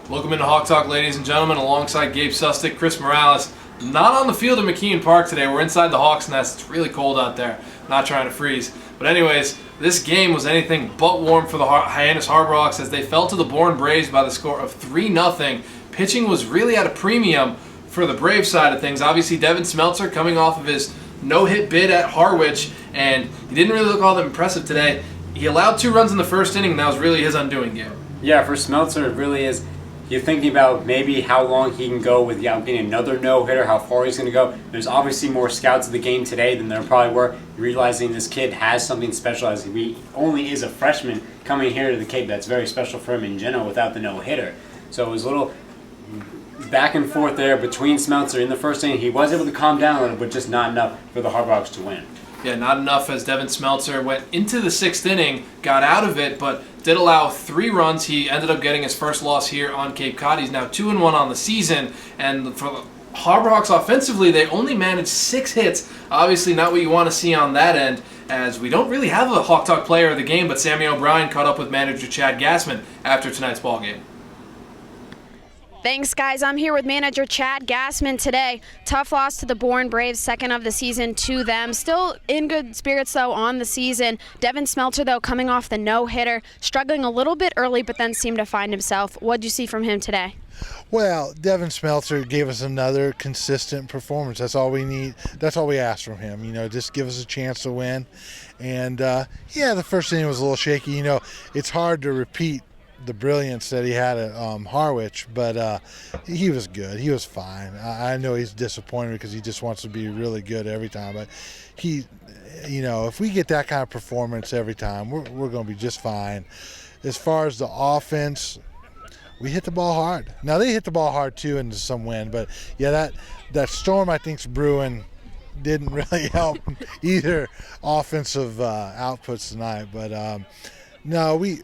Welcome into Hawk Talk, ladies and gentlemen, alongside Gabe Sustick, Chris Morales. Not on the field at McKeon Park today. We're inside the Hawks Nest. It's really cold out there. Not trying to freeze. But anyways, this game was anything but warm for the Hyannis Harbor Hawks as they fell to the Bourne Braves by the score of 3-0. Pitching was really at a premium for the Brave side of things. Obviously, Devin Smeltzer coming off of his no-hit bid at Harwich, and he didn't really look all that impressive today. He allowed 2 runs in the first inning, and that was really his undoing game. Yeah, for Smeltzer, it really is. You're thinking about maybe how long he can go without getting another no-hitter, how far he's going to go. There's obviously more scouts of the game today than there probably were, realizing this kid has something special as he only is a freshman coming here to the Cape. That's very special for him in general without the no-hitter. So it was a little back and forth there between Smeltzer in the first inning. He was able to calm down a little, but just not enough for the Harbor Hawks to win. Yeah, not enough as Devin Smeltzer went into the 6th inning, got out of it, but did allow 3 runs. He ended up getting his first loss here on Cape Cod. He's now 2-1 on the season. And for the Harbor Hawks offensively, they only managed 6 hits. Obviously not what you want to see on that end, as we don't really have a Hawk Talk player of the game, but Sammy O'Brien caught up with manager Chad Gassman after tonight's ballgame. Thanks, guys. I'm here with manager Chad Gassman today. Tough loss to the Bourne Braves, 2nd of the season to them. Still in good spirits, though, on the season. Devin Smeltzer, though, coming off the no-hitter, struggling a little bit early, but then seemed to find himself. What'd you see from him today? Well, Devin Smeltzer gave us another consistent performance. That's all we need. That's all we ask from him. Just give us a chance to win. And, the first inning was a little shaky. It's hard to repeat the brilliance that he had at Harwich, but he was good. He was fine. I know he's disappointed because he just wants to be really good every time, but if we get that kind of performance every time, we're going to be just fine. As far as the offense, we hit the ball hard. Now, they hit the ball hard too into some wind, but yeah, that storm I think's brewing didn't really help either offensive outputs tonight, but no, we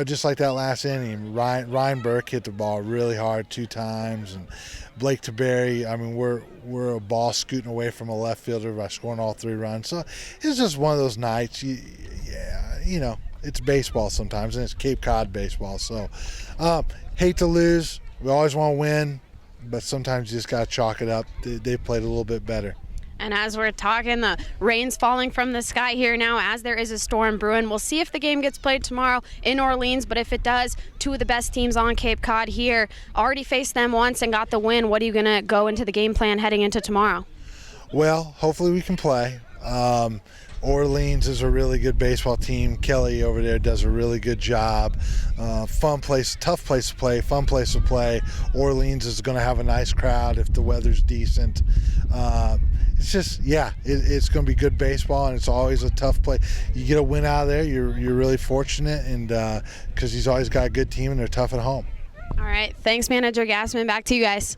just like that last inning, Ryan Burke hit the ball really hard 2 times, and Blake Taberry, we're a ball scooting away from a left fielder by scoring all 3 runs. So it's just one of those nights. It's baseball sometimes, and it's Cape Cod baseball. So hate to lose. We always want to win, but sometimes you just got to chalk it up. They played a little bit better. And as we're talking, the rain's falling from the sky here now as there is a storm brewing. We'll see if the game gets played tomorrow in Orleans, but if it does, 2 of the best teams on Cape Cod here already faced them once and got the win. What are you going to go into the game plan heading into tomorrow? Well, hopefully we can play. Orleans is a really good baseball team. Kelly over there does a really good job. Fun place, tough place to play, fun place to play. Orleans is going to have a nice crowd if the weather's decent. It's just, it's going to be good baseball, and it's always a tough play. You get a win out of there, you're really fortunate, and because he's always got a good team and they're tough at home. All right. Thanks, Manager Gassman. Back to you guys.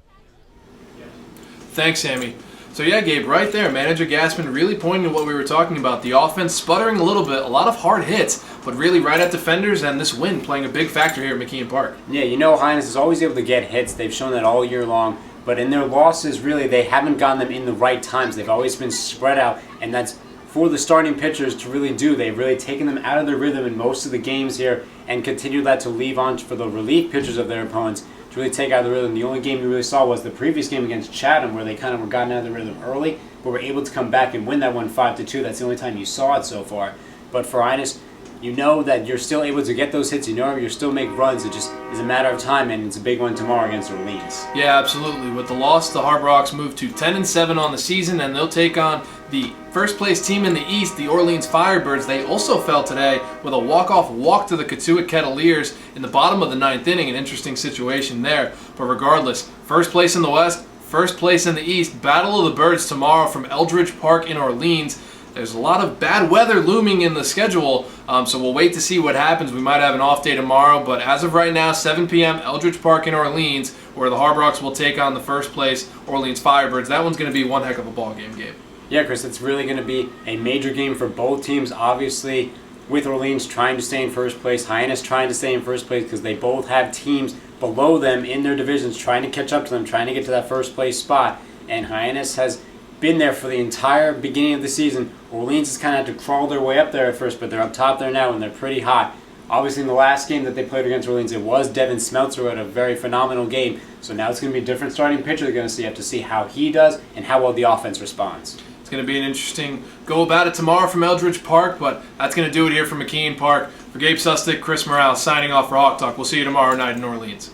Thanks, Sammy. So yeah, Gabe, right there, Manager Gassman really pointing to what we were talking about. The offense sputtering a little bit, a lot of hard hits, but really right at defenders, and this win playing a big factor here at McKeon Park. Yeah, Hyannis is always able to get hits. They've shown that all year long. But in their losses, really, they haven't gotten them in the right times. They've always been spread out, and that's for the starting pitchers to really do. They've really taken them out of their rhythm in most of the games here and continued that to leave on for the relief pitchers of their opponents to really take out of the rhythm. The only game you really saw was the previous game against Chatham, where they kind of were gotten out of the rhythm early, but were able to come back and win that one 5-2. That's the only time you saw it so far. But for Hyannis, that you're still able to get those hits. You're still make runs. It just is a matter of time, and it's a big one tomorrow against Orleans. Yeah, absolutely. With the loss, the Harbor Hawks move to 10-7 on the season, and they'll take on the first-place team in the East, the Orleans Firebirds. They also fell today with a walk-off walk to the Cotuit Kettleers in the bottom of the 9th inning. An interesting situation there. But regardless, first place in the West, first place in the East. Battle of the Birds tomorrow from Eldridge Park in Orleans. There's a lot of bad weather looming in the schedule, so we'll wait to see what happens. We might have an off day tomorrow, but as of right now, 7 p.m., Eldridge Park in Orleans, where the Harbor Hawks will take on the first place Orleans Firebirds. That one's going to be one heck of a ball game, Gabe. Yeah, Chris, it's really going to be a major game for both teams. Obviously, with Orleans trying to stay in first place, Hyannis trying to stay in first place because they both have teams below them in their divisions trying to catch up to them, trying to get to that first place spot. And Hyannis has been there for the entire beginning of the season. Orleans has kind of had to crawl their way up there at first, but they're up top there now and they're pretty hot. Obviously, in the last game that they played against Orleans, it was Devin Smeltzer who had a very phenomenal game. So now it's going to be a different starting pitcher. They're going to have to see how he does and how well the offense responds. It's going to be an interesting go about it tomorrow from Eldridge Park, but that's going to do it here from McKeon Park. For Gabe Sustick, Chris Morales signing off for Hawk Talk. We'll see you tomorrow night in Orleans.